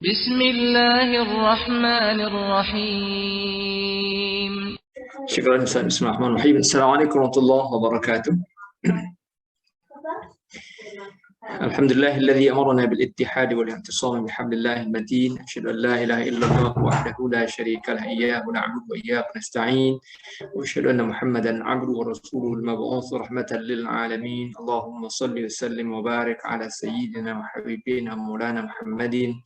بسم الله الرحمن الرحيم. شكرا. بسم الله الرحمن الرحيم. السلام عليكم ورحمة الله وبركاته. الحمد لله الذي أمرنا بالاتحاد والاعتصام بحبل الله المتين. أشهد أن لا إله إلا الله وحده لا شريك له إياه نعبد وإياه نستعين. وأشهد أن محمدا عبده ورسوله المبعوث رحمة للعالمين. اللهم صل وسلم وبارك على سيدنا وحبيبنا مولانا محمد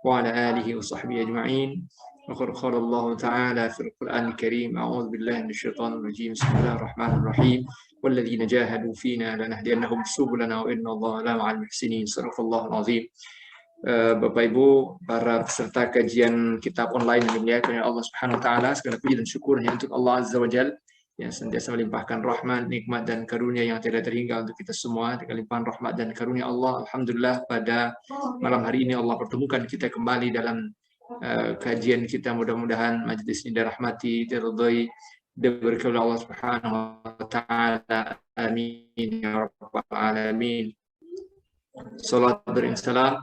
وعلى آله وصحبه أجمعين. وقد قال الله تعالى في القرآن الكريم: أعوذ بالله من الشيطان الرجيم. بسم الله الرحمن الرحيم. والذين جاهدوا فينا لنهدينهم سبلنا وإن الله لمع المحسنين. صدق الله العظيم. Bapak Ibu, para peserta kajian kitab online yang dimuliakan oleh Allah Subhanahu wa taala, segala puji dan syukur hanya untuk Allah Azza wa Jalla yang senantiasa melimpahkan rahmat, nikmat dan karunia yang tidak terhingga untuk kita semua. Dengan limpahan rahmat dan karunia Allah, alhamdulillah pada malam hari ini Allah pertemukan kita kembali dalam kajian kita. Mudah-mudahan majelis ini dirahmati, diridhai, diberkahi oleh Allah Subhanahu wa taala. Amin ya rabbal alamin. Salat dan salam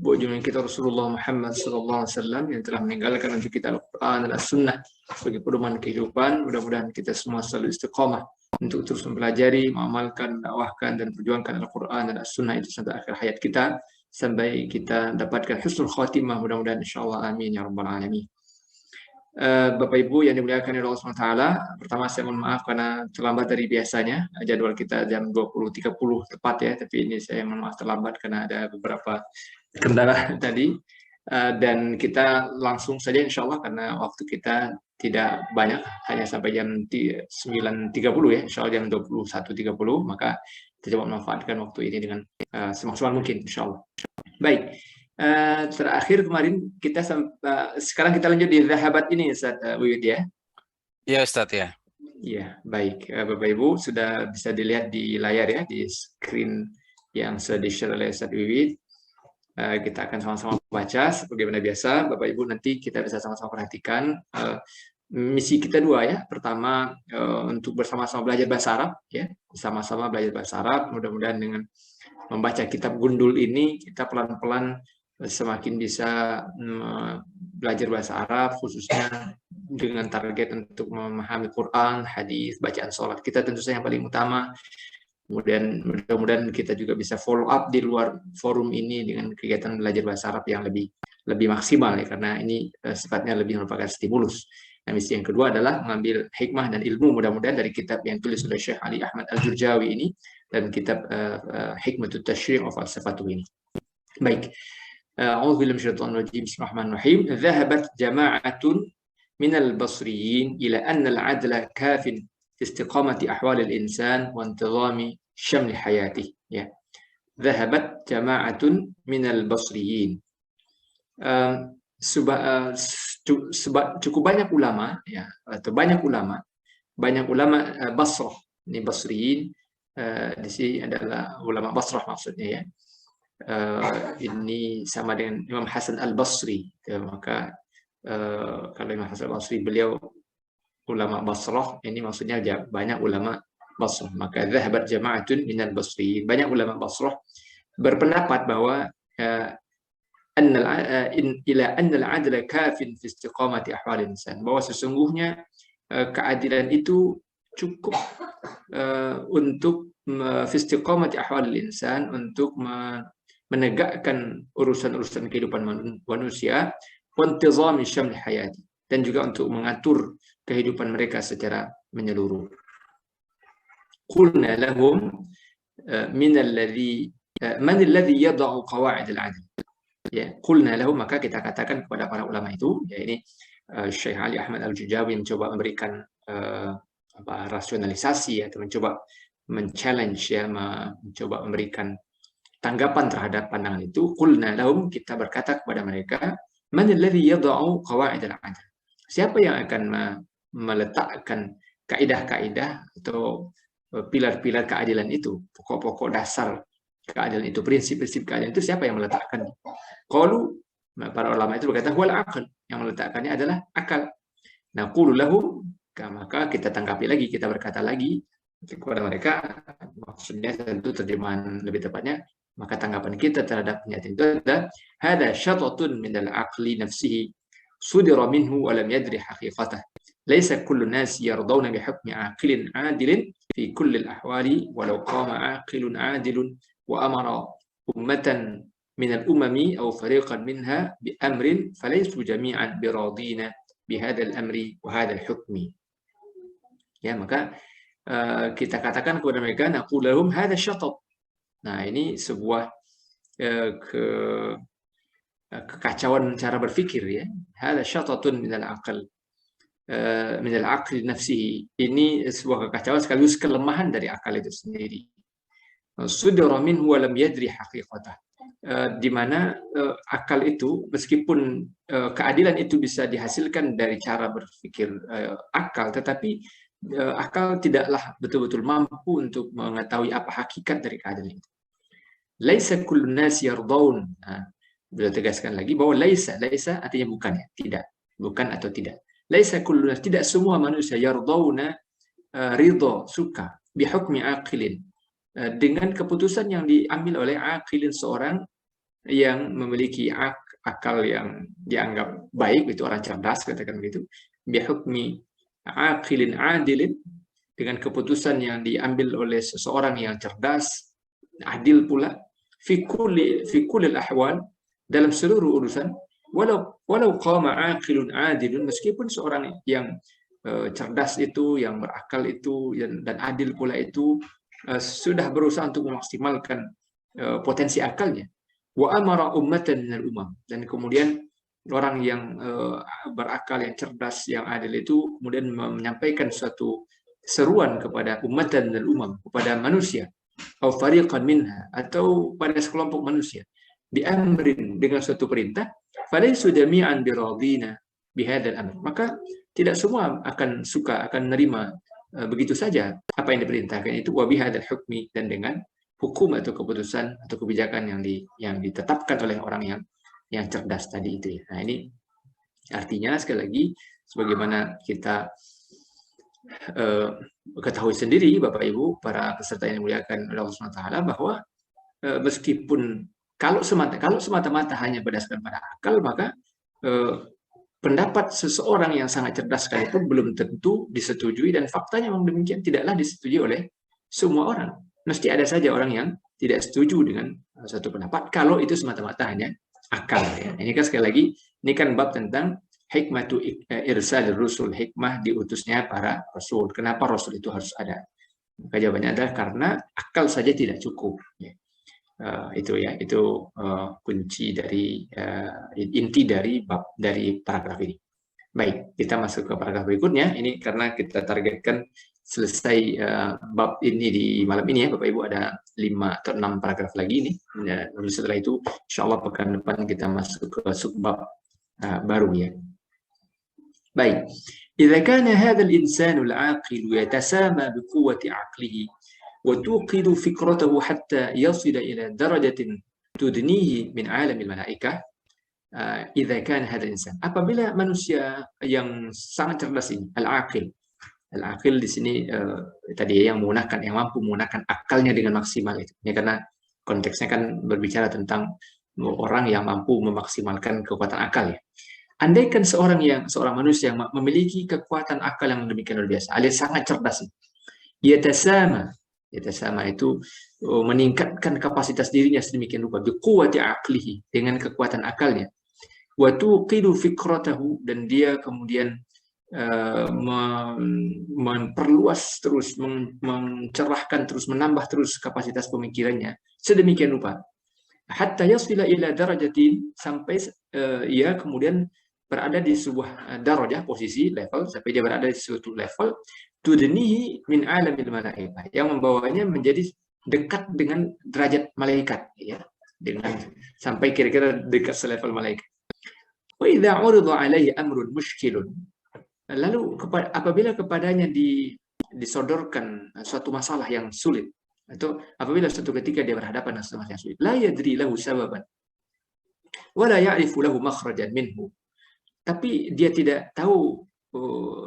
buat junjungan kita Rasulullah Muhammad sallallahu alaihi wasallam yang telah meninggalkan untuk kita Al-Qur'an dan As-Sunnah sebagai pedoman kehidupan. Mudah-mudahan kita semua selalu istiqamah untuk terus mempelajari, mengamalkan, mendakwahkan dan perjuangkan Al-Qur'an dan As-Sunnah itu sampai akhir hayat kita, sampai kita dapatkan husnul khatimah, mudah-mudahan insyaallah. Amin ya rabbal alamin. Bapak Ibu yang dimuliakan oleh Allah SWT, pertama saya mohon maaf karena terlambat dari biasanya. Jadwal kita jam 20.30 tepat ya, tapi ini saya mohon maaf terlambat karena ada beberapa kendala tadi. Dan kita langsung saja insya Allah karena waktu kita tidak banyak, hanya sampai jam 9.30 ya, insya Allah jam 21.30, maka kita coba memanfaatkan waktu ini dengan semaksimal mungkin insya Allah. Baik. Terakhir kemarin kita sekarang kita lanjut di Zahabat ini Ustaz Wiwid ya. Iya Ustaz ya. Iya, baik. Bapak Ibu sudah bisa dilihat di layar ya, di screen yang sudah di-share oleh Ustaz Wiwid. Kita akan sama-sama baca sebagaimana biasa. Bapak Ibu nanti kita bisa sama-sama perhatikan. Misi kita dua ya. Pertama untuk bersama-sama belajar bahasa Arab ya, bersama-sama belajar bahasa Arab. Mudah-mudahan dengan membaca kitab Gundul ini kita pelan-pelan semakin bisa belajar bahasa Arab, khususnya dengan target untuk memahami Quran, hadis, bacaan sholat kita tentu saja yang paling utama. Kemudian mudah-mudahan kita juga bisa follow up di luar forum ini dengan kegiatan belajar bahasa Arab yang lebih maksimal ya, karena ini sifatnya lebih merupakan stimulus. Nah, misi yang kedua adalah mengambil hikmah dan ilmu mudah-mudahan dari kitab yang tulis oleh Syekh Ali Ahmad Al-Jurjawi ini dan kitab Hikmatut Tashri' of Al-Sifatu ini. Baik. A'udzubillahi minasyaitonir rajim. Bismillahirrahmanirrahim. Dhahabat jama'atun minal basriyin ila anna al-'adla kafin fi istiqamati ahwal al-insan wa intizami syamli hayatih. Ya. Dhahabat jama'atun minal basriyin. Cukup banyak ulama ya, atau banyak ulama Basrah. Ini Basriyin di sini adalah ulama Basrah maksudnya ya. Ini sama dengan Imam Hasan Al-Basri ya, maka kalau Imam Hasan Al-Basri beliau ulama Basrah, ini maksudnya banyak ulama Basrah. Maka dhahabat jama'atun minal basriyin, banyak ulama Basrah berpendapat bahwa ila annal adla kafin fi istiqamati ahwal insan, bahwa sesungguhnya keadilan itu cukup untuk fi istiqamati ahwal insan, untuk menegakkan urusan-urusan kehidupan manusia, wa intizami syamli hayati, dan juga untuk mengatur kehidupan mereka secara menyeluruh. Qulna lahum man alladhi yada'u qawa'id al-'adl. Ya, qulna lahum, maka kita katakan kepada para ulama itu, ya ini Syekh Ali Ahmad Al-Jurjawi mencoba memberikan rasionalisasi atau mencoba men-challenge ya, mencoba memberikan tanggapan terhadap pandangan itu. Qulna lahum, kita berkata kepada mereka, man alladhi yada'u qawa'id al-'adl. Siapa yang akan meletakkan kaidah-kaidah atau pilar-pilar keadilan itu, pokok-pokok dasar keadilan itu, prinsip-prinsip keadilan itu, siapa yang meletakkan? Qalu, para ulama itu berkata, huwal aql, yang meletakkannya adalah akal. Naqulu lahum, maka kita tanggapi lagi, kita berkata lagi kepada mereka, maksudnya tentu terjemahan lebih tepatnya, Maka tanggapan kita terhadap pernyataan itu adalah hada syatatun min al-aqli nafsihi sudira minhu wa lam yadri haqiqatah. Laisa kullu nas yardawna bihukmi aqilin adilin fi kulli al-ahwali walau qama aqilun adilun wa amara ummatan min al-umami aw fariqan minha bi amrin falaysu jami'an biradina bihadha al-amri wa hadha al-hukmi. Ya, maka kita katakan kepada mereka naqul lahum hadha syatat. Nah, ini sebuah kekacauan cara berpikir ya. Hadza syatatun minal aql minal aqli nafsihi. Ini sebuah kekacauan sekaligus kelemahan dari akal itu sendiri. Sudara minhu wa lam yadri haqiqatah. Di mana akal itu meskipun keadilan itu bisa dihasilkan dari cara berpikir akal, tetapi akal tidaklah betul-betul mampu untuk mengetahui apa hakikat dari keadilan itu. Laisa kullun nas yardaun. Beliau tegaskan lagi bahwa laisa artinya bukan ya, tidak, bukan atau tidak. Laisa kullun nas, tidak semua manusia yardauna ridha, suka bihukmi aqilin, dengan keputusan yang diambil oleh aqilin, seorang yang memiliki akal yang dianggap baik, itu orang cerdas katakan begitu, bihukmi aqilin adilin, dengan keputusan yang diambil oleh seseorang yang cerdas, adil pula, fi kulli al-ahwal, dalam seluruh urusan, walau qama aqilun adilun, meskipun seorang yang cerdas itu, yang berakal itu, dan adil pula itu sudah berusaha untuk memaksimalkan potensi akalnya, wa amara ummatan minal umam, dan kemudian orang yang berakal, yang cerdas, yang adil itu kemudian menyampaikan suatu seruan kepada ummatan minal umam, kepada manusia, atau fariqan minha, atau pada sekelompok manusia, bi amrin, dengan suatu perintah, falaysu jami'an biradina bihadzal amr, maka tidak semua akan suka, akan menerima begitu saja apa yang diperintahkan itu, wa bihadzal hukmi, dan dengan hukum atau keputusan atau kebijakan yang ditetapkan oleh orang yang cerdas tadi itu ya. Nah, ini artinya sekali lagi sebagaimana kita ketahui sendiri Bapak Ibu para peserta yang dimuliakan oleh Allah SWT, bahwa meskipun kalau semata-mata hanya berdasarkan pada akal, maka pendapat seseorang yang sangat cerdas sekalipun belum tentu disetujui, dan faktanya memang demikian, tidaklah disetujui oleh semua orang. Mesti ada saja orang yang tidak setuju dengan satu pendapat kalau itu semata-mata hanya akal ya. Ini kan sekali lagi, ini kan bab tentang hikmatu irsal rusul, hikmah diutusnya para rasul. Kenapa rasul itu harus ada? Maka jawabannya adalah karena akal saja tidak cukup ya. Itu ya, itu kunci dari inti dari bab, dari paragraf ini. Baik, kita masuk ke paragraf berikutnya. Ini karena kita targetkan selesai bab ini di malam ini ya Bapak Ibu, ada 5 atau 6 paragraf lagi ini. Lalu setelah itu insya Allah pekan depan kita masuk ke subbab baru ya. Baik. إذا كان هذا الإنسان العاقل يتسامى بقوة عقله وتوقد فكرته حتى يصل إلى درجة تدنيه من عالم الملائكة. إذا كان هذا الإنسان, apabila manusia yang sangat cerdas ini, al-aqil di sini tadi yang menggunakan, yang mampu menggunakan akalnya dengan maksimal itu. Ya, karena konteksnya kan berbicara tentang orang yang mampu memaksimalkan kekuatan akal ya. Andaikan seorang manusia yang memiliki kekuatan akal yang demikian luar biasa, alias sangat cerdas, yatasama itu meningkatkan kapasitas dirinya sedemikian rupa, biquwwati aqlihi, dengan kekuatan akalnya, wa tuqidu fikratahu, dan dia kemudian memperluas terus, mencerahkan terus, menambah terus kapasitas pemikirannya sedemikian rupa, hatta yasila ila darajatin, sampai ia kemudian berada di sebuah darajah, posisi, level, sampai dia berada di suatu level tudnihi min alamil malaikah, yang membawanya menjadi dekat dengan derajat malaikat ya, dengan sampai kira-kira dekat selevel malaikat. Wa idza urida alaihi amrun mushkilun, lalu apabila kepadanya disodorkan suatu masalah yang sulit, atau apabila suatu ketika dia berhadapan dengan suatu masalah yang sulit, la yadri lahu sababan wa la ya'rifu lahu makhrajan minhu, tapi dia tidak tahu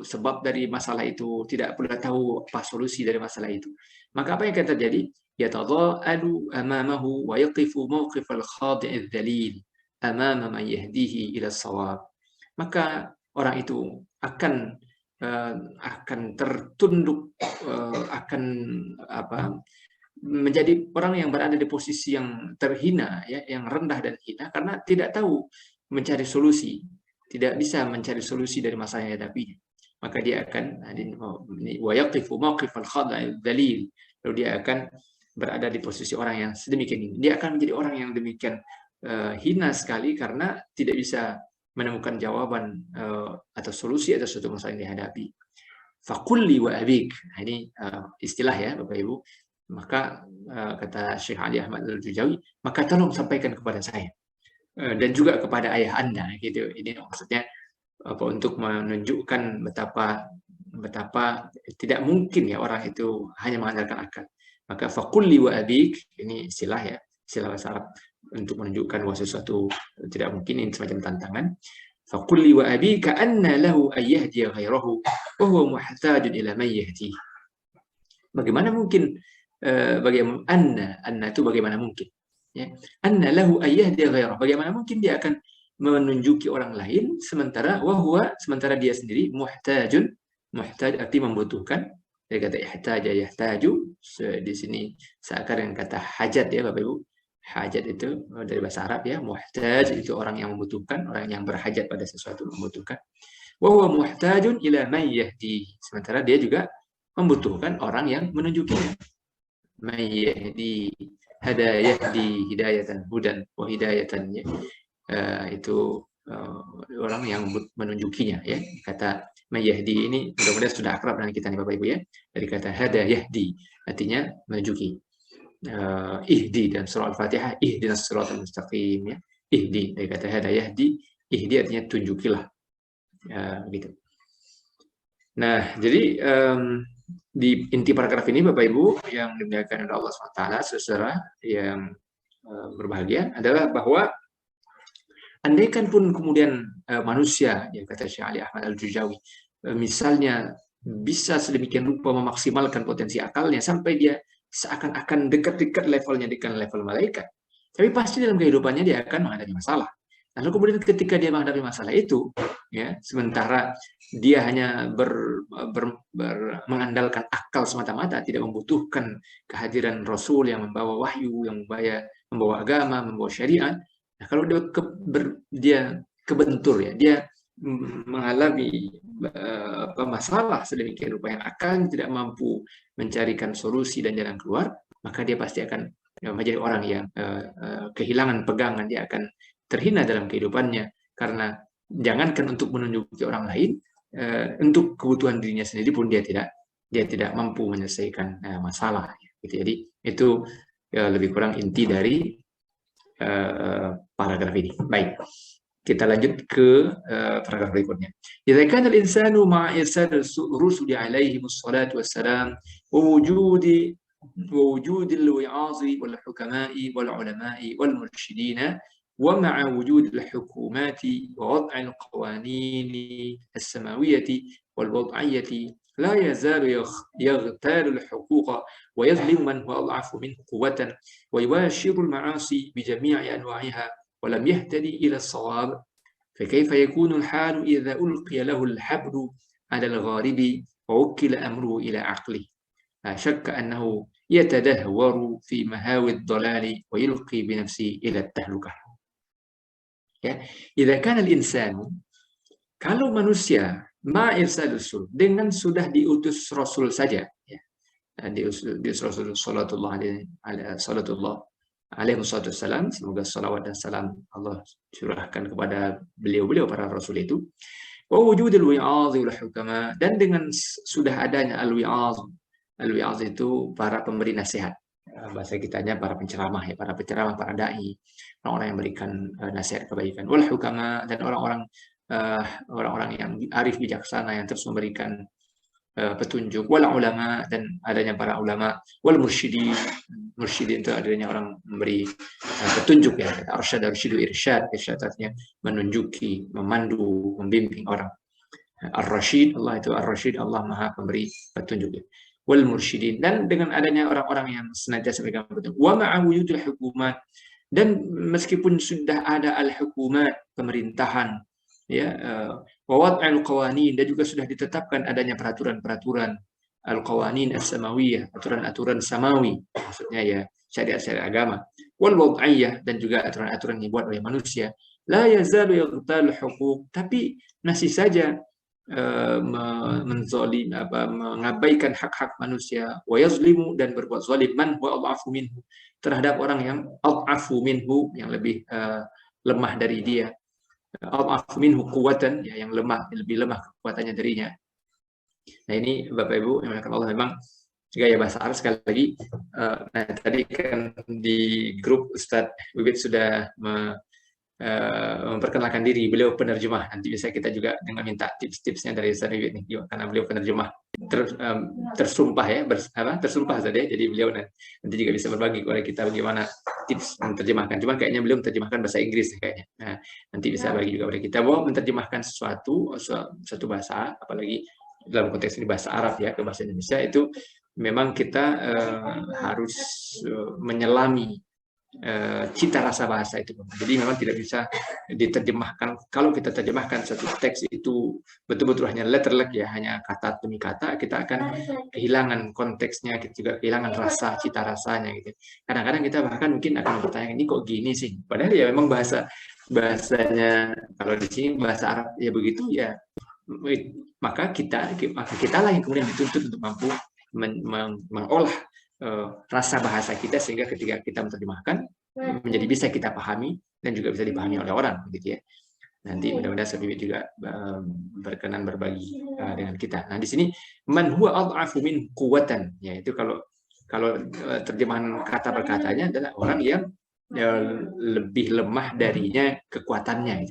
sebab dari masalah itu, tidak pula tahu apa solusi dari masalah itu. Maka apa yang akan terjadi? Yatadha'alu amamahu wa yaqifu mawqifal khadi'idz dzalil amama man yahdihi ila shawab. Maka orang itu akan tertunduk, akan menjadi orang yang berada di posisi yang terhina, ya, yang rendah dan hina karena tidak tahu mencari solusi, tidak bisa mencari solusi dari masalah yang dihadapinya. Maka dia akan wa yaqifu mawqifal khadi'idz dzalil, lalu dia akan berada di posisi orang yang sedemikian ini. Dia akan menjadi orang yang demikian hina sekali karena tidak bisa menemukan jawaban atau solusi atas suatu masalah yang dihadapi. Fakulli wa abik. Nah, ini istilah ya Bapak Ibu. Maka kata Syekh Ali Ahmad Al-Jujawi, maka tolong sampaikan kepada saya dan juga kepada ayah Anda gitu. Ini maksudnya untuk menunjukkan betapa tidak mungkin ya orang itu hanya mengandalkan akal. Maka fakulli wa abik, ini istilah ya, istilah bahasa Arab untuk menunjukkan bahwa sesuatu tidak mungkin, ini semacam tantangan. Fakulli wa abika anna lahu ayyahdiya ghairahu wa huwa muhtajun ila man yahdi. Bagaimana mungkin anna itu bagaimana mungkin, ya, anna lahu ayyahdiya ghairahu, bagaimana mungkin dia akan menunjuki orang lain sementara sementara dia sendiri muhtaj arti membutuhkan. Dari kata ihtaja yahtaju di sini seakar dengan kata hajat ya Bapak Ibu. Hajat itu dari bahasa Arab ya, muhtaj itu orang yang membutuhkan, orang yang berhajat pada sesuatu, membutuhkan. Wa huwa muhtajun ila man yahdi, sementara dia juga membutuhkan orang yang menunjukinya. Man yahdi, hada yahdi hidayatan hudan wa hidayatan, ya. Itu orang yang menunjukinya ya. Kata Yahdi ini mudah-mudahan sudah akrab dengan kita nih Bapak Ibu ya. Dari kata hada yahdi artinya menunjuki. Ihdi dan surah Al-Fatihah, ihdinas siratal mustaqim ya. Ihdi dari kata hada yahdi, ihdi artinya tunjukilah. Gitu. Nah, jadi di inti paragraf ini Bapak Ibu yang dimuliakan oleh Allah SWT, saudara yang berbahagia, adalah bahwa andaikan pun kemudian manusia, yang kata Syekh Ali Ahmad Al-Jujawi, misalnya bisa sedemikian rupa memaksimalkan potensi akalnya sampai dia seakan-akan dekat-dekat levelnya dengan level malaikat, tapi pasti dalam kehidupannya dia akan menghadapi masalah. Lalu kemudian ketika dia menghadapi masalah itu, ya, sementara dia hanya mengandalkan akal semata-mata, tidak membutuhkan kehadiran Rasul yang membawa wahyu, yang membawa agama, membawa syariat. Nah, kalau dia kebentur ya, dia mengalami masalah sedemikian rupa yang akan tidak mampu mencarikan solusi dan jalan keluar, maka dia pasti akan menjadi orang yang kehilangan pegangan, dia akan terhina dalam kehidupannya karena jangankan untuk menunjuki orang lain, untuk kebutuhan dirinya sendiri pun dia tidak mampu menyelesaikan masalah. Gitu. Jadi itu lebih kurang inti dari paragraf ini. Baik. Kita lanjut ke paragraf berikutnya. Idza kana al-insanu ma'a irsal rusuli alaihi wassalatu wassalam wa wujudi al-wi'azi wal hukama'i wal ulama'i wal mursyidin wa ma'a wujud al-hukumati wa wad'i al-qawanin as-samawiyyati wal wad'iyyati la yazalu yaghtalu al-huquqa wa yadhlimu man huwa ad'afu minhu quwwatan wa yubashiru al-ma'asi bi jami'i anwa'iha ولم يهتدي إلى الصواب فكيف يكون الحال إذا ألقي له الحبل على الغارب ووكل أمره إلى عقله لا شك أنه يتدهور في مهاوي الضلال ويلقي بنفسه إلى التهلكة. Ya, إذا كان الإنسان, kalau manusia ma irsal rasul, dengan sudah diutus Rasul saja, ya, diutus Rasul sallallahu alaihi wasallam, semoga salawat dan salam Allah curahkan kepada beliau-beliau para rasul itu. Wa wujudul wi'adh wal hukama, dan dengan sudah adanya al-wi'adh itu para pemberi nasihat. Bahasa kitanya para penceramah ya, para penceramah, para dai, orang-orang yang memberikan nasihat kebaikan. Wal hukama, dan orang-orang yang arif bijaksana yang terus memberikan petunjuk. Wal ulama, dan adanya para ulama. Wal mursyidin itu adanya orang memberi petunjuk ya. Arsyad, arsyidu, irsyad artinya menunjuki, memandu, membimbing orang. Ar-Rasyid, Allah itu Ar-Rasyid, Allah Maha Pemberi petunjuk. Wal mursyidin, dan dengan adanya orang-orang yang senantiasa memegang petunjuk. Wa ma'a wujudil hukumat, dan meskipun sudah ada al-hukumat, pemerintahan, ya, wa wad'il qawanin, dan juga sudah ditetapkan adanya peraturan-peraturan al-qawanin as-samawiyah, aturan-aturan samawi, maksudnya ya syariat-syariat agama, wal wad'iyah, dan juga aturan-aturan yang dibuat oleh manusia. La yazalu yaghtalu huquq, tapi masih saja mengabaikan hak-hak manusia, wa yazlimu, dan berbuat zalim, man huwa adhafu minhu, terhadap orang yang adhafu minhu, yang lebih lemah dari dia, adhafu minhu quwwatan, ya, yang lemah, lebih lemah kekuatannya darinya. Nah, ini Bapak Ibu yang dimuliakan Allah, memang gaya bahasa Arab sekali lagi. Nah, tadi kan di grup Ustadz Wibit sudah memperkenalkan diri, beliau penerjemah. Nanti bisa kita juga dengan minta tips-tipsnya dari Ustaz Wibit nih, karena beliau penerjemah tersumpah ya, tersumpah saja. Jadi beliau nanti juga bisa berbagi kepada kita bagaimana tips menerjemahkan. Cuman kayaknya beliau menerjemahkan bahasa Inggris kayaknya. Nah, nanti bisa bagi juga kepada kita bahwa menerjemahkan suatu bahasa, apalagi dalam konteks ini bahasa Arab ya ke bahasa Indonesia, itu memang kita harus menyelami cita rasa bahasa itu. Jadi memang tidak bisa diterjemahkan. Kalau kita terjemahkan satu teks itu betul-betul hanya letterlek ya, hanya kata demi kata, kita akan kehilangan konteksnya, kita juga kehilangan rasa, cita rasanya gitu. Kadang-kadang kita bahkan mungkin akan bertanya, ini kok gini sih? Padahal ya memang bahasanya, kalau di sini bahasa Arab ya begitu ya, maka kita lah yang kemudian dituntut untuk mampu mengolah rasa bahasa kita, sehingga ketika kita menerjemahkan menjadi bisa kita pahami dan juga bisa dipahami oleh orang, gitu ya. Nanti mudah-mudahan Habib juga berkenan berbagi dengan kita. Nah, di sini man huwa adhafu min quwwatan, yaitu kalau terjemahan kata per katanya adalah orang yang lebih lemah darinya kekuatannya.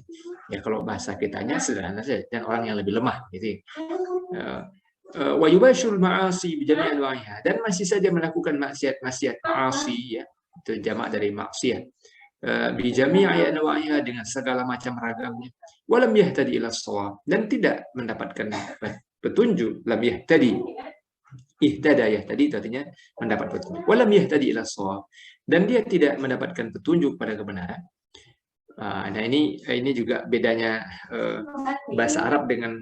Ya, kalau bahasa kitanya sederhana saja, dan orang yang lebih lemah, gitu. Wa yubashirul ma'asi bi jami' anwa'iha, dan masih saja melakukan maksiat ma'asi, ya, itu jamak dari maksiat, bi jami' anwa'iha, dengan segala macam ragamnya. Walam yahtadi ila shawab, dan tidak mendapatkan petunjuk. Lam yahtadi, ihtada yahtadi itu artinya mendapat petunjuk. Walam yahtadi ila shawab, dan dia tidak mendapatkan petunjuk pada kebenaran. Nah, ini juga bedanya bahasa Arab dengan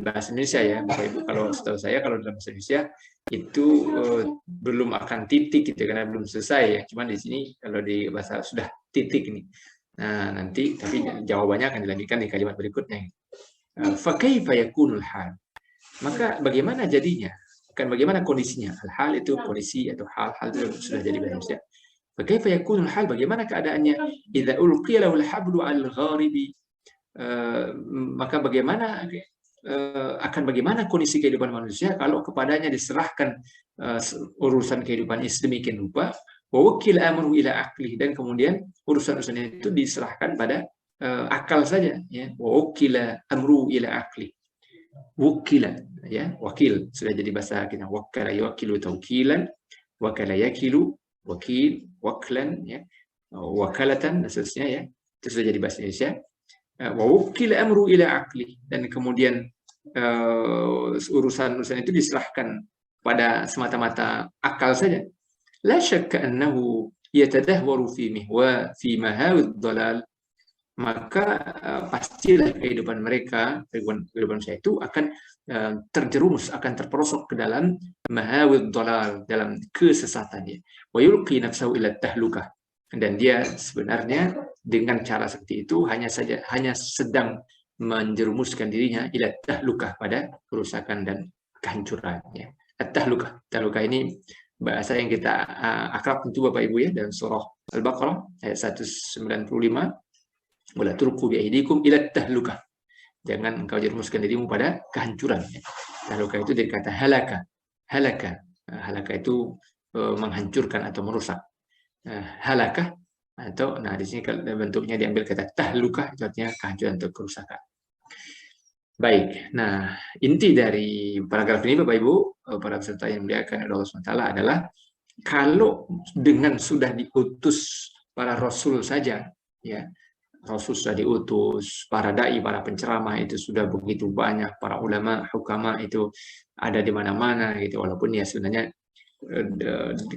bahasa Indonesia ya, Bapak Ibu. Kalau setahu saya, kalau dalam bahasa Indonesia itu belum akan titik gitu, karena belum selesai ya. Cuman di sini kalau di bahasa sudah titik nih. Nah, nanti tapi jawabannya akan dilanjutkan di kalimat berikutnya. Fa kaifa yakunul hal? Maka bagaimana jadinya? Bukan bagaimana kondisinya. Hal itu kondisi atau hal itu sudah jadi bahasa Indonesia. Kaifa yakunul hal, bagaimana keadaannya idza ulqiya lahul hablu al-gharibi, maka bagaimana bagaimana kondisi kehidupan manusia kalau kepadanya diserahkan urusan kehidupan sedemikian rupa, wa wakil amru ila aqli, dan kemudian urusan-urusannya itu diserahkan pada akal saja ya, wa wakila amru ila aqli. Wukila ya, wakil sudah jadi bahasa kita, wakala yakilu tawkilan, wakala yakilu wakil, waklan, ya, wakalatan, dan seterusnya ya, itu sudah jadi bahasa Indonesia. Wa wukila amru ila aqli, dan kemudian urusan-urusan itu diserahkan pada semata-mata akal saja. La syakka annahu yatadahwaru fi mahawid dhalal, maka pastilah kehidupan mereka, kehidupan saya itu akan terjerumus, akan terperosok ke dalam mahawid dhalal, dalam kesesatannya. Wa yulqi nafsahu ila tahlukah, dan dia sebenarnya dengan cara seperti itu hanya sedang menjerumuskan dirinya ila tahlukah, pada kerusakan dan kehancurannya. Tahlukah ini bahasa yang kita akrab tentu Bapak Ibu ya, dalam surah Al-Baqarah ayat 195. Wala turku bi aidikum ila tahlukah, jangan engkau jerumuskan dirimu pada kehancuran. Tahlukah itu dari kata halaka. Halaka itu menghancurkan atau merusak. Halakah atau, nah di sini bentuknya diambil kata tahlukah, itu artinya kehancuran atau kerusakan. Baik, nah inti dari paragraf ini Bapak Ibu, para peserta yang dimuliakan oleh Allah SWT, adalah kalau dengan sudah diutus para rasul saja ya, Rasul sudah diutus, para dai, para penceramah itu sudah begitu banyak, para ulama, hukama itu ada di mana-mana gitu. Walaupun ya sebenarnya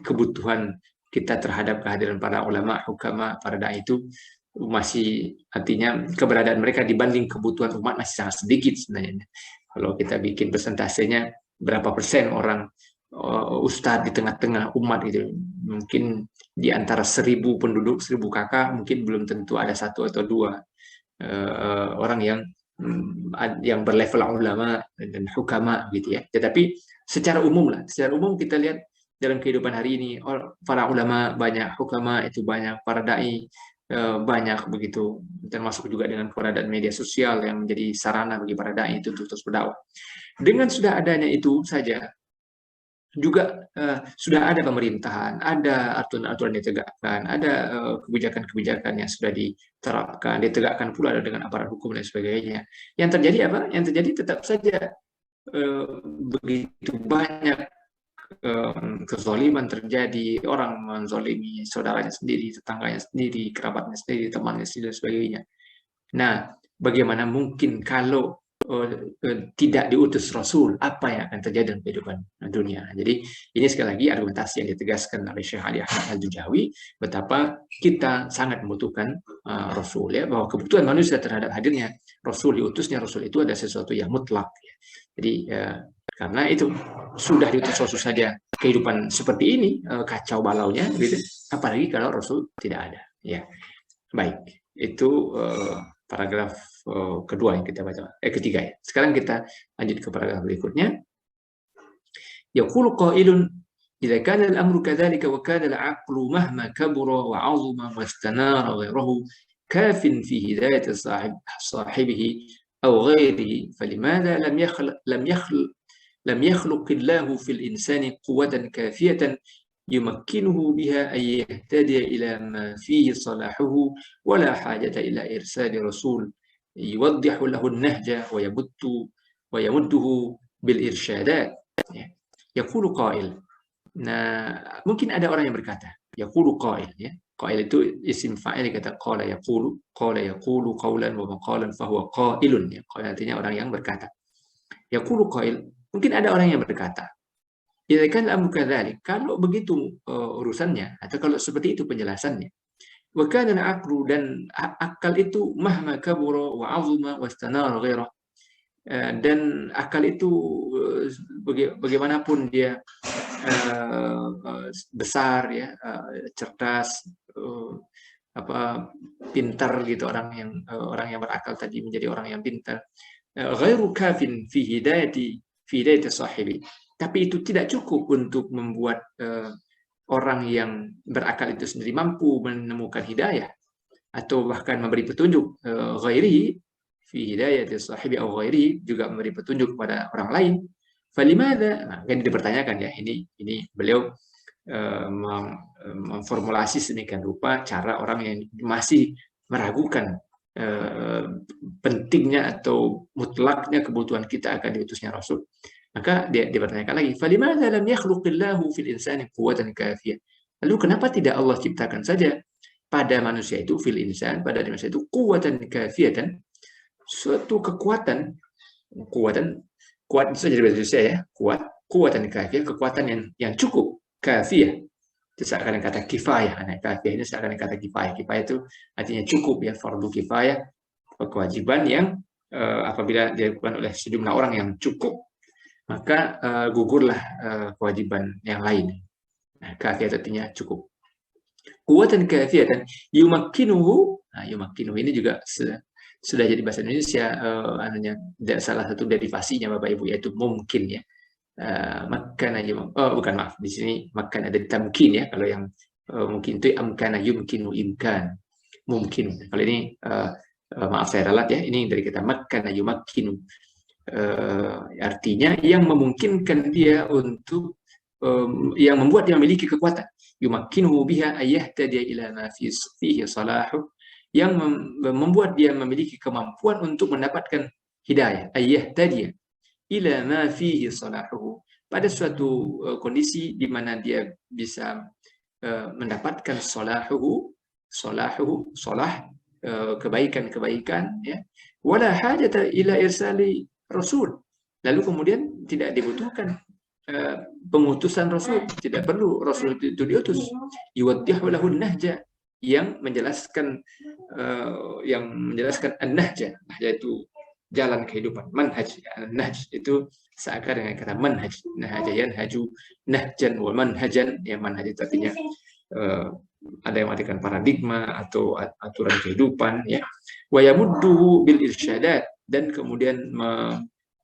kebutuhan kita terhadap kehadiran para ulama, hukama, para dai itu masih, artinya keberadaan mereka dibanding kebutuhan umat masih sangat sedikit sebenarnya. Kalau kita bikin persentasenya berapa persen orang ustadz di tengah-tengah umat gitu, mungkin di antara 1000 penduduk, 1000 kakak, mungkin belum tentu ada 1 atau 2 orang yang berlevel ulama dan hukama gitu ya. Tetapi secara umum kita lihat dalam kehidupan hari ini, para ulama banyak, hukama itu banyak, para dai banyak begitu, termasuk juga dengan keberadaan media sosial yang menjadi sarana bagi para dai itu terus berdakwah. Dengan sudah adanya itu saja juga sudah ada pemerintahan, ada aturan-aturan ditegakkan, ada kebijakan-kebijakan yang sudah diterapkan, ditegakkan pula dengan aparat hukum dan sebagainya. Yang terjadi apa? Yang terjadi tetap saja begitu banyak kezaliman terjadi, orang menzalimi saudaranya sendiri, tetangganya sendiri, kerabatnya sendiri, temannya sendiri dan sebagainya. Nah, bagaimana mungkin kalau tidak diutus Rasul, apa yang akan terjadi dalam kehidupan dunia? Jadi ini sekali lagi argumentasi yang ditegaskan oleh Syekh Ali Ahmad Al-Jujawi, betapa kita sangat membutuhkan Rasul, ya, bahwa kebutuhan manusia terhadap hadirnya Rasul, diutusnya Rasul itu ada sesuatu yang mutlak. Ya. Jadi karena itu sudah diutus Rasul saja kehidupan seperti ini kacau balaunya, gitu. Apalagi kalau Rasul tidak ada. Ya, baik, itu paragraf kedua yang kita baca, ketiga ya. Sekarang kita lanjut ke paragraf berikutnya. Yaqulu qailun idza kana al-amru kadzalika wa kana al-aqlu mahma kabura wa 'azama wa istanara ghayruhu kafin fi hidayati sahibihi aw ghayrihi falimada lam yakhluq Allah fil insani quwwatan kafiyatan يمكنه بها أن يهتدي إلى ما فيه صلاحه ولا حاجة إلى إرسال رسول يوضح له النهج ويمده بالإرشادات. يقول قائل. Nah, mungkin ada orang yang berkata, yaqulu qail, ya. Qail itu isim fa'il, kata qala yaqulu qawlan wa maqalan fahuwa qailun, ya. Qail artinya orang yang berkata. Yaqulu qail, mungkin ada orang yang berkata, kalau begitu urusannya, atau kalau seperti itu penjelasannya, wa kana al-aqlu, dan akal itu mahma kabura wa 'azuma wastanara ghairah, dan akal itu bagaimanapun dia besar, ya, cerdas, pintar gitu, orang yang berakal tadi menjadi orang yang pintar, ghairu kafin fi hidayati sahibi, tapi itu tidak cukup untuk membuat orang yang berakal itu sendiri mampu menemukan hidayah atau bahkan memberi petunjuk ghairi fi hidayati sahibi atau ghairi, juga memberi petunjuk kepada orang lain. Falimada? Nah, kan dipertanyakan, ya, ini beliau memformulasi sedemikian rupa cara orang yang masih meragukan pentingnya atau mutlaknya kebutuhan kita akan diutusnya Rasul. Maka dia dipertanyakan lagi, falimada lam yakhluqillahu fil insani quwwatan kafiyah. Lalu kenapa tidak Allah ciptakan saja pada manusia itu, fil insan, pada manusia itu, quwwatan kafiyatan, suatu kekuatan, kuat itu saja bahasa Indonesia, ya, kuatan kafiyah, kekuatan yang cukup, kafiyah. Itu seakan kata kifayah, kafiyah ini seakan kata kifayah. Kifayah itu artinya cukup, ya, fardu kifayah, kewajiban yang apabila dilakukan oleh sejumlah orang yang cukup, maka gugurlah kewajiban yang lain. Nah, kafiyah artinya cukup. Kuwatan kafiyatan yumakkinuhu. Nah, yumakkinuhu ini juga sudah jadi bahasa Indonesia, salah satu derivasinya Bapak Ibu, yaitu mungkin, ya. Makkana bukan, maaf, di sini makkana ada tamkin, ya. Kalau yang mungkin itu amkana yumkinu imkan, mungkin. Kalau ini maaf saya ralat, ya, ini dari kata makkana yumakkinu. Artinya yang memungkinkan dia untuk yang membuat dia memiliki kekuatan, yumakkinuhu biha ayyahtadiya ila ma fihi salahu, yang membuat dia memiliki kemampuan untuk mendapatkan hidayah, ayyahtadiya ila ma fihi salahu, pada suatu kondisi di mana dia bisa mendapatkan salah, kebaikan-kebaikan, ya. Wala hajata ila irsali rasul. Lalu kemudian tidak dibutuhkan pengutusan rasul, tidak perlu rasul itu diutus. Yuwaddihu lahun nahja, yang menjelaskan an-nahja. Nahja itu jalan kehidupan, manhaj. Nahj itu seakar dengan kata manhaj. Nahaja yanhaju nahjan wa manhajan, ya manhaj itu artinya ada yang mengartikan paradigma atau aturan kehidupan, ya. Wa yamudduhu bil irsyadat, dan kemudian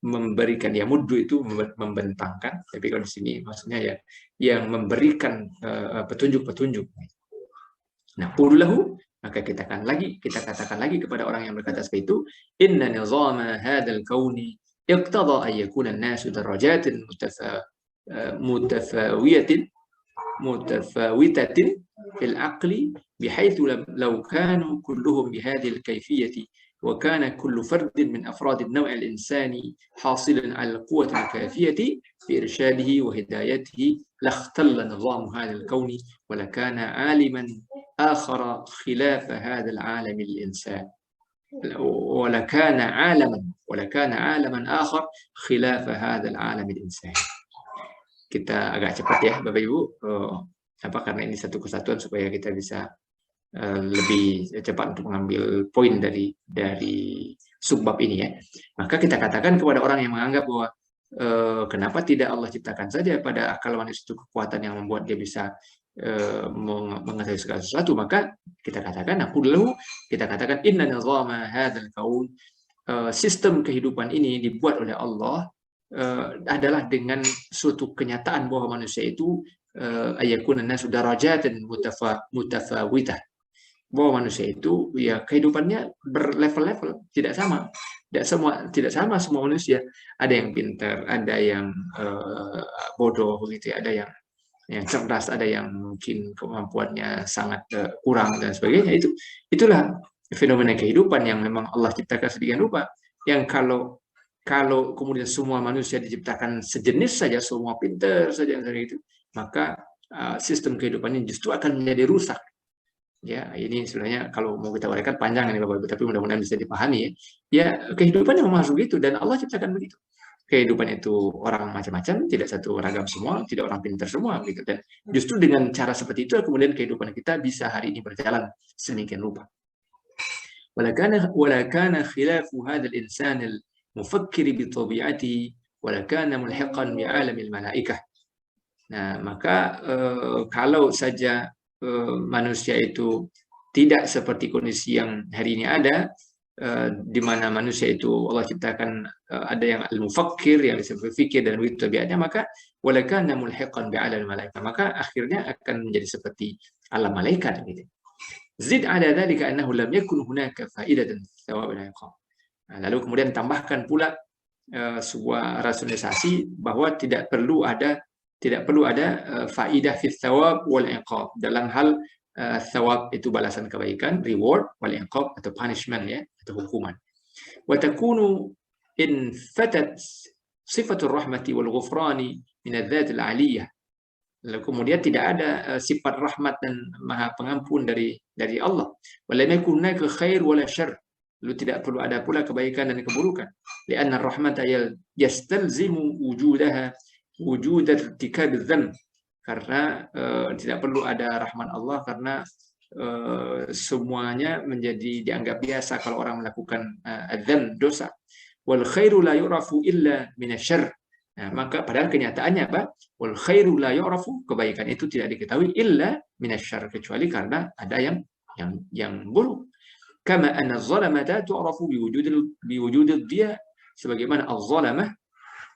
memberikan, yamuddu itu membentangkan, tapi kalau di sini maksudnya ya yang memberikan petunjuk-petunjuk. Nah, qul lahu, maka kita katakan lagi kepada orang yang berkata seperti itu, inna nizama hadzal kauni iqtada an yakuna an-nasu darajatin mutafawitatin fil aqli bihaitsu law kanu kulluhum bihadhihi al-kayfiyyati wa kana kullu fardin min afrad an-naw' al-insani hasilan 'ala al-quwwati al-kafiyati fi irshadihi wa hidayatihi lakhtalla nizamu hadha al-kauni wa lakana 'aliman آخر خلاف هذا العالم الإنسان ولكان عالما آخر خلاف هذا العالم الإنسان. Kita agak cepat ya Bapak Ibu, karena ini satu kesatuan supaya kita bisa lebih cepat untuk mengambil poin dari subbab ini, ya. Maka kita katakan kepada orang yang menganggap bahwa kenapa tidak Allah ciptakan saja pada akal manusia itu kekuatan yang membuat dia bisa mengetahui segala sesuatu, maka kita katakan inna nizama hadzal kaun, sistem kehidupan ini dibuat oleh Allah adalah dengan suatu kenyataan bahwa manusia itu ayakuna nasu darajatan mutafawitah, bahwa manusia itu ya kehidupannya berlevel-level, tidak sama semua manusia. Ada yang pintar, ada yang bodoh gitu ya, ada yang cerdas, ada yang mungkin kemampuannya sangat kurang dan sebagainya. Itulah fenomena kehidupan yang memang Allah ciptakan sedemikian rupa, yang kalau kemudian semua manusia diciptakan sejenis saja, semua pintar saja itu, maka sistem kehidupannya justru akan menjadi rusak. Ya, ini sebenarnya kalau mau kita uraikan panjang ini Bapak Ibu, tapi mudah-mudahan bisa dipahami, ya. Ya, kehidupan yang masuk itu, dan Allah ciptakan begitu. Kehidupan itu orang macam-macam, tidak satu ragam semua, tidak orang pintar semua, gitu. Dan justru dengan cara seperti itu kemudian kehidupan kita bisa hari ini berjalan sedemikian rupa. Walakana khilafu hadzal insan al-mufakkir bi tabi'atihi walakana mulhiqan bi 'alamil malaikah. Nah, maka kalau saja manusia itu tidak seperti kondisi yang hari ini ada, di mana manusia itu Allah ciptakan ada yang al-mufakkir, yang disebut fikir dan begitu tabiatnya, maka walakana mulhiqan bi'alam malaikat, maka akhirnya akan menjadi seperti alam malaikat gitu. Zid ala dzalika annahu lam yakun hunaka faidatan thawab wal iqab. Lalu kemudian tambahkan pula sebuah rasionalisasi bahwa tidak perlu ada faidah fi thawab wal iqab, dalam hal thawab itu balasan kebaikan, reward, wal iqab atau punishment, ya, atau hukuman. Wa takunu in fatat sifatur rahmati wal ghufrani min adzat al aliyah. Lalu kemudian tidak ada sifat rahmat dan maha pengampun dari Allah. Wa lam yakun hunaka khair wala syarr. Lalu tidak perlu ada pula kebaikan dan keburukan. Lianna rahmata yastalzimu wujud irtikab dzam. Karena tidak perlu ada rahmat Allah, karena semuanya menjadi dianggap biasa kalau orang melakukan adzam, dosa. Wal khairu la yu'rafu illa minasyarr. Nah, maka padahal kenyataannya apa? Wal khairu la yu'rafu, kebaikan itu tidak diketahui illa minasyarr, kecuali karena ada yang buruk. Kama anna az-zalamata tu'rafu biwujudid dia, sebagaimana az-zalamah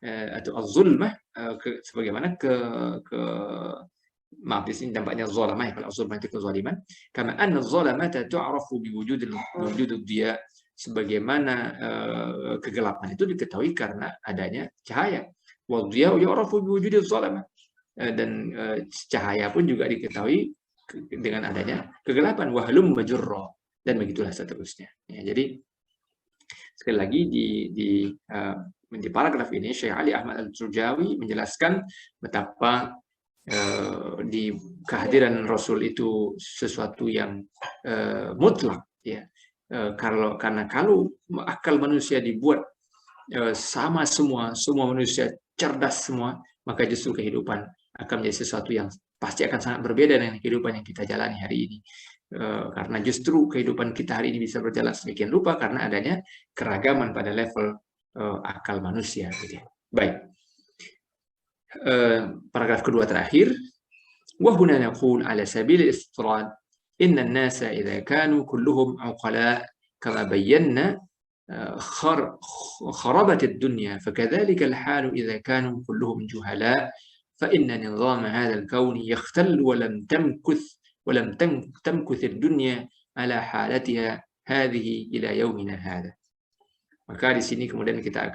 atau az-zulmah, sebagaimana maaf di sini tampaknya zalamah, kalau az-zulmah itu kezaliman. Kama anna az-zalamata tu'rafu biwujudid dia, sebagaimana kegelapan itu diketahui karena adanya cahaya. Wa dhiya'u yu'rafu biwujudid zalamah, dan cahaya pun juga diketahui dengan adanya kegelapan. Wa halum majurra, dan begitulah seterusnya. Ya, jadi sekali lagi di paragraf ini Syekh Ali Ahmad Al-Jurjawi menjelaskan betapa di kehadiran Rasul itu sesuatu yang mutlak, ya, Karena kalau akal manusia dibuat sama semua manusia cerdas semua, maka justru kehidupan akan menjadi sesuatu yang pasti akan sangat berbeda dengan kehidupan yang kita jalani hari ini. Karena justru kehidupan kita hari ini bisa berjalan sedemikian rupa karena adanya keragaman pada level akal manusia. Gitu. Baik. Paragraf kedua terakhir. وهنا نقول على سبيل الاستطراد إن الناس إذا كانوا كلهم عقلاء كما بينا خربت الدنيا فكذلك الحال إذا كانوا كلهم جهلاء فإن نظام هذا الكون يختل ولم تمكث الدنيا على حالتها هذه إلى يومنا هذا. Maka di sini kemudian kita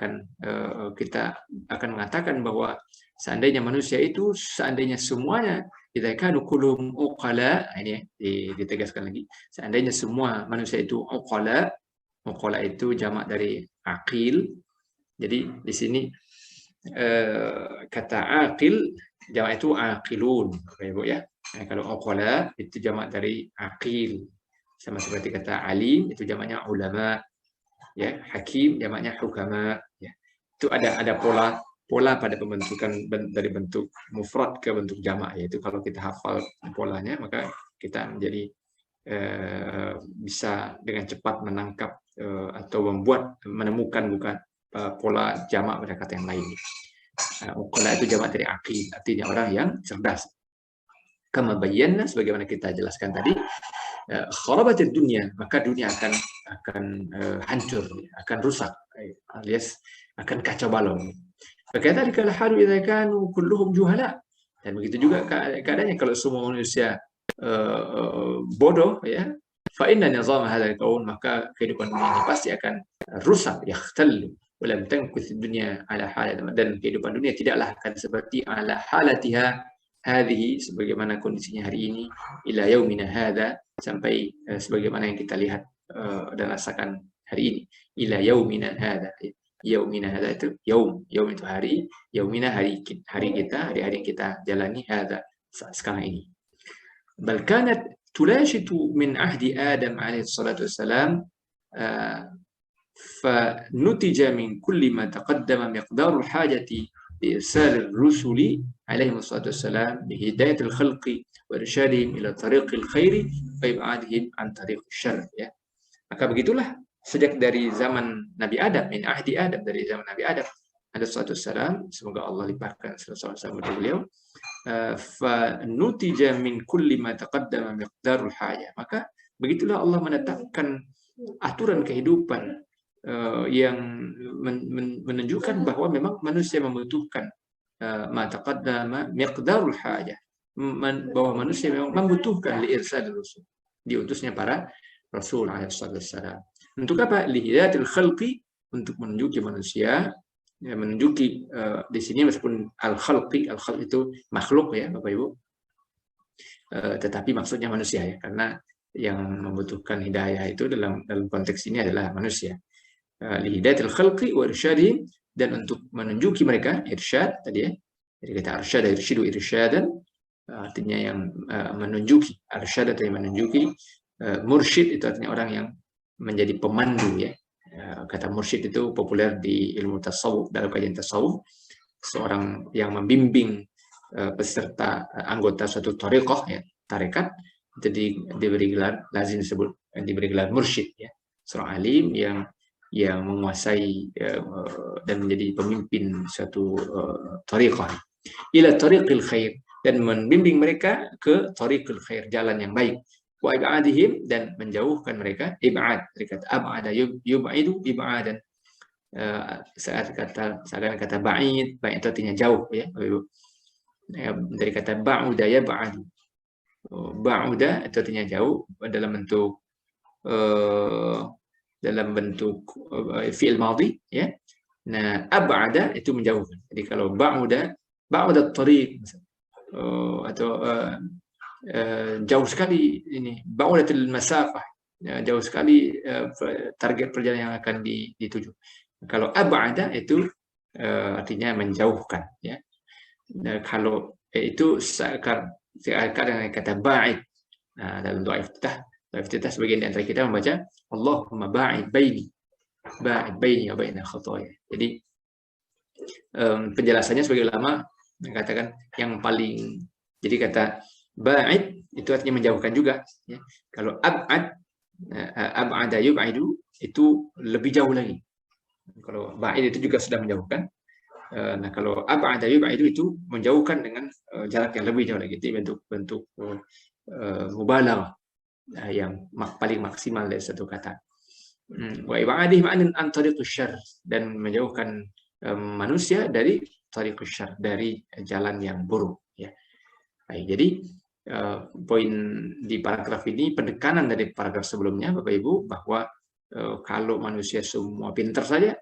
akan mengatakan bahwa seandainya manusia itu semuanya idza kanu kullum uqala, ini ditegaskan lagi, seandainya semua manusia itu uqala itu jamak dari aqil. Jadi di sini kata aqil jamak itu aqilun, Ibu ya. Nah, kalau uqala itu jamak dari aqil. Sama seperti kata alim itu jamaknya ulama. Ya, hakim jamaknya hukama. Ya. Itu ada pola pada pembentukan dari bentuk mufrad ke bentuk jamak, yaitu kalau kita hafal polanya maka kita menjadi bisa dengan cepat menangkap atau menemukan bukan pola jamak pada kata yang lain. Pola itu jamak dari aqil, artinya orang yang cerdas. Kama bayyana, sebagaimana kita jelaskan tadi, kharabatid dunya, maka dunia akan hancur, akan rusak, alias akan kacau balau. Fakadzalika al-halu idza kanu kulluhum juhala. Dan begitu juga keadaannya kalau semua manusia bodoh, ya. Fa inna nizam hadzal kaun, maka kehidupan dunia ini pasti akan rusak, yakhtallu wa lam tankuth dunya ala halat, dan kehidupan dunia tidaklah akan seperti ala halatiha hadhihi, sebagaimana kondisinya hari ini, ila yaumina hadza, sampai sebagaimana yang kita lihat dan rasakan hari ini, ila yaumina hadza. Yaumina hadza itu yaum itu hari, yaumina hari kita, hari-hari yang kita jalani, hadza sekarang ini. Bal kanat tulashitu min ahdi Adam alaihi salatu wassalam, فنتج من كل ما تقدم مقدار الحاجة لإرسال الرسل عليهم الصلاة والسلام بهداية الخلق وإرشادهم إلى طريق الخير وإبعادهم عن طريق الشر. Ya. Maka begitulah sejak dari zaman Nabi Adam, min ahdi Adam, dari zaman Nabi Adam alaihi salatu wassalam, semoga Allah limpahkan salawat untuk beliau, فنتج من كل ما تقدم مقدار الحاجة, maka begitulah Allah menetapkan aturan kehidupan yang menunjukkan bahwa memang manusia membutuhkan ma taqaddama miqdarul hajah, bahwa manusia memang membutuhkan liirsal rusul, diutusnya para rasul alaihi wasallam. Untuk apa? Lihidayatil khalqi, untuk menunjuki manusia, ya, menunjuki di sini meskipun al-khalq itu makhluk ya Bapak Ibu, tetapi maksudnya manusia ya, karena yang membutuhkan hidayah itu dalam konteks ini adalah manusia. Lihidayatil khalqi wa irsyadihim, dan untuk menunjuki mereka, irsyad tadi ya. Jadi kata arsyad, irsyidu irsyadan, artinya yang menunjuki, arsyad itu yang menunjuki, mursyid itu artinya orang yang menjadi pemandu ya. Kata mursyid itu populer di ilmu tasawuf, dalam kajian tasawuf, seorang yang membimbing peserta anggota suatu thariqah ya, tarekat, jadi diberi gelar, lazim disebut diberi gelar mursyid ya, seorang alim yang menguasai dan menjadi pemimpin suatu thariqah, ila tariqil khair, dan membimbing mereka ke tariqil khair, jalan yang baik, wa ibadihim, dan menjauhkan mereka, ibad, dari kata ab'ada yub'idu ib'adan, saat kata ba'id itu artinya jauh ya, dari kata ba'uda yab'adu, ba'uda itu artinya jauh dalam bentuk fi'il madhi ya. Nah, ab'ada itu menjauhkan. Jadi kalau ba'uda at-tariq atau jauh sekali ini, ba'udatul masafah, jauh sekali target perjalanan yang akan dituju. Kalau ab'ada itu artinya menjauhkan ya. Nah, kalau itu kadang kata ba'id, nah dalam doa iftitah Tapi kita sebagian di antara kita membaca Allahumma ba'id baini wa baina khataaya. Jadi penjelasannya sebagai ulama mengatakan yang paling, jadi kata ba'id itu artinya menjauhkan juga ya. Kalau ab'ada yub'idu itu lebih jauh lagi. Kalau ba'id itu juga sudah menjauhkan. Nah, kalau ab'ada yub'idu itu menjauhkan dengan jarak yang lebih jauh lagi. Itu bentuk mubalaghah yang paling maksimal dari satu kata. Wa ibadih ma'anin an tariqus syarr, dan menjauhkan manusia dari tariqus syarr, dari jalan yang buruk ya. Baik, jadi poin di paragraf ini penekanan dari paragraf sebelumnya Bapak Ibu bahwa kalau manusia semua pintar saja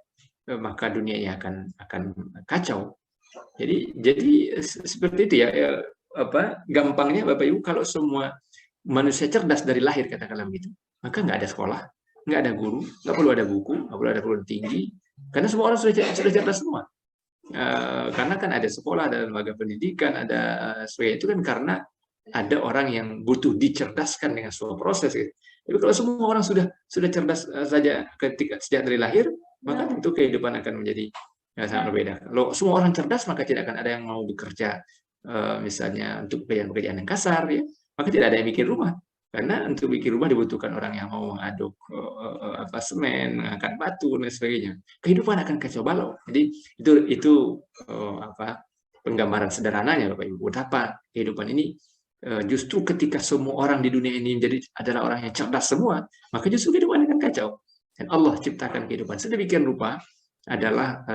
maka dunianya akan kacau. Jadi seperti itu ya, gampangnya Bapak Ibu, kalau semua manusia cerdas dari lahir katakanlah begitu, maka nggak ada sekolah, nggak ada guru, nggak perlu ada buku, nggak perlu ada perguruan tinggi, karena semua orang sudah cerdas semua. Karena kan ada sekolah, ada lembaga pendidikan, ada sebagainya, itu kan karena ada orang yang butuh dicerdaskan dengan sebuah proses. Gitu. Tapi kalau semua orang sudah cerdas saja sejak dari lahir, maka tentu kehidupan akan menjadi sangat berbeda. Kalau semua orang cerdas, maka tidak akan ada yang mau bekerja misalnya untuk pekerjaan yang kasar, ya. Maka tidak ada yang bikin rumah. Karena untuk bikin rumah dibutuhkan orang yang mau mengaduk semen, mengangkat batu dan sebagainya. Kehidupan akan kacau balau. Jadi itu penggambaran sederhananya Bapak Ibu. Betapa kehidupan ini justru ketika semua orang di dunia ini adalah orang yang cerdas semua, maka justru kehidupan akan kacau. Dan Allah ciptakan kehidupan sedemikian rupa adalah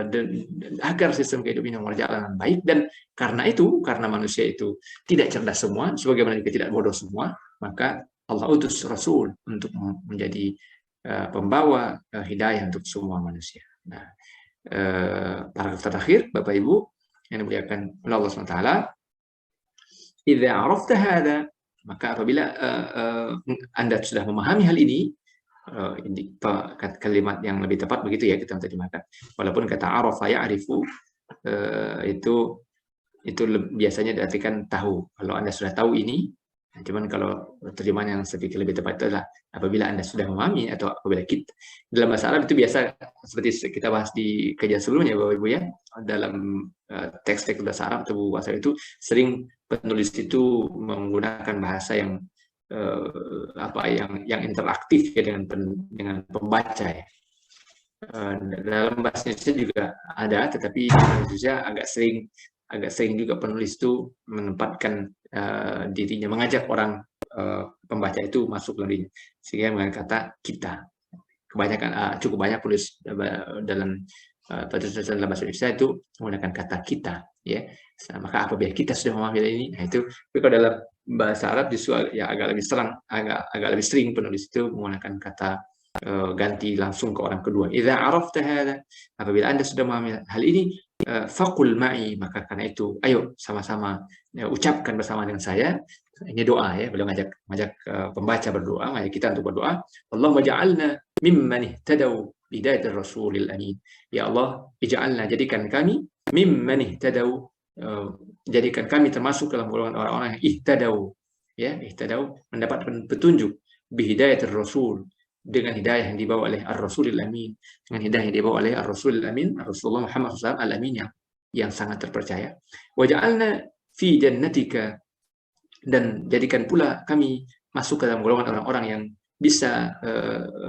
agar sistem kehidupan ini berjalan baik, dan karena manusia itu tidak cerdas semua, sebagaimana juga tidak bodoh semua, maka Allah utus Rasul untuk menjadi pembawa hidayah untuk semua manusia. Nah, paragraf terakhir Bapak Ibu yang dimuliakan oleh Allah SWT, idza arafta hada, maka apabila Anda sudah memahami hal ini, kalimat yang lebih tepat begitu ya kita terjemahkan. Walaupun kata arafa ya'rifu itu biasanya diartikan tahu. Kalau Anda sudah tahu ini, cuman kalau terjemahan yang saya pikir lebih tepat itu adalah apabila Anda sudah memahami, atau apabila kita, dalam bahasa Arab itu biasa seperti kita bahas di kajian sebelumnya Bapak Ibu ya, dalam teks-teks bahasa Arab atau bahasa itu sering penulis itu menggunakan bahasa yang yang interaktif ya dengan pembaca ya. Dalam bahasa Indonesia juga ada, tetapi Indonesia agak sering juga penulis itu menempatkan dirinya, mengajak orang pembaca itu masuk lagi, sehingga dengan kata kita. Kebanyakan cukup banyak penulis dalam tulisan dalam bahasa Indonesia itu menggunakan kata kita ya. Maka apabila kita sudah memahami ini, nah itu. Tapi kalau dalam bahasa Arab justru ya agak lebih sering penulis itu menggunakan kata ganti langsung ke orang kedua. Idza arafta hada, apabila Anda sudah memahami hal ini, faqul ma'i, maka karena itu ayo sama-sama ucapkan bersama dengan saya. Ini doa ya, beliau ngajak pembaca berdoa, ngajak kita untuk berdoa. Allahumma ja'alna mimman ihtadaw bidayatir rasulil amin. Ya Allah, ij'alna, jadikan kami mimman ihtadaw, jadikan kami termasuk dalam golongan orang-orang yang ihtadaw, mendapatkan petunjuk, bihidayatir rasul, dengan hidayah yang dibawa oleh ar-rasulil amin, dengan hidayah yang dibawa oleh ar-rasulil amin, Rasulullah Muhammad SAW al-amin yang sangat terpercaya. Waja'alna fi jannatika, dan jadikan pula kami masuk ke dalam golongan orang-orang yang bisa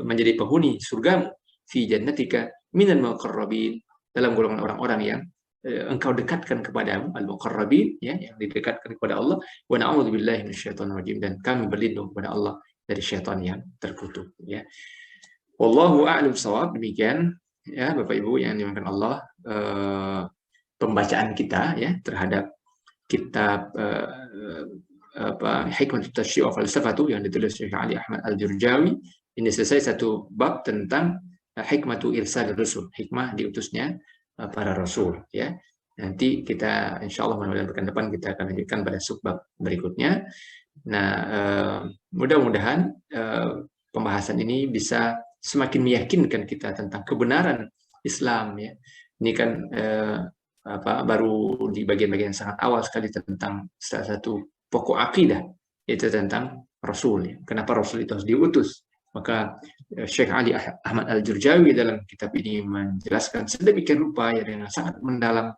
menjadi penghuni surgamu, fi jannatika minal muqarrabin, dalam golongan orang-orang yang engkau dekatkan kepadamu, al-muqarrabin ya, yang didekatkan kepada Allah. Wa na'udzubillahi minasyaitonir rajim, dan kami berlindung kepada Allah dari syaitan yang terkutuk ya. Wallahu a'lam bishawab. Demikian ya Bapak Ibu yang dimuliakan Allah, pembacaan kita ya terhadap kitab Hikmatul Tashri' wa Falsafatu yang ditulis oleh Ali Ahmad Al-Jurjawi. Ini selesai satu bab tentang hikmatu irsal rasul, hikmah diutusnya para rasul ya. Nanti kita insyaallah mudah-mudahan pekan depan kita akan lanjutkan pada subbab berikutnya. Nah, mudah-mudahan pembahasan ini bisa semakin meyakinkan kita tentang kebenaran Islam ya. Ini kan baru di bagian-bagian sangat awal sekali tentang salah satu pokok akidah yaitu tentang Rasul. Ya. Kenapa Rasul itu harus diutus? Maka Syekh Ali Ahmad Al-Jurjawi dalam kitab ini menjelaskan sedemikian rupa ya, dengan sangat mendalam,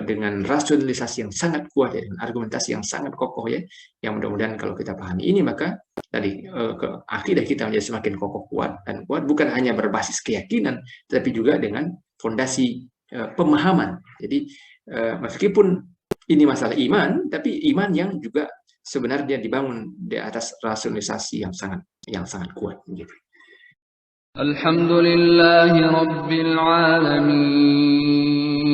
dengan rasionalisasi yang sangat kuat ya, dengan argumentasi yang sangat kokoh ya, yang mudah-mudahan kalau kita pahami ini maka tadi akidah kita menjadi semakin kokoh kuat, dan kuat bukan hanya berbasis keyakinan tapi juga dengan fondasi pemahaman. Jadi meskipun ini masalah iman, tapi iman yang juga sebenarnya dibangun di atas rasionalisasi yang sangat kuat gitu. Alhamdulillahi Rabbil Alamin.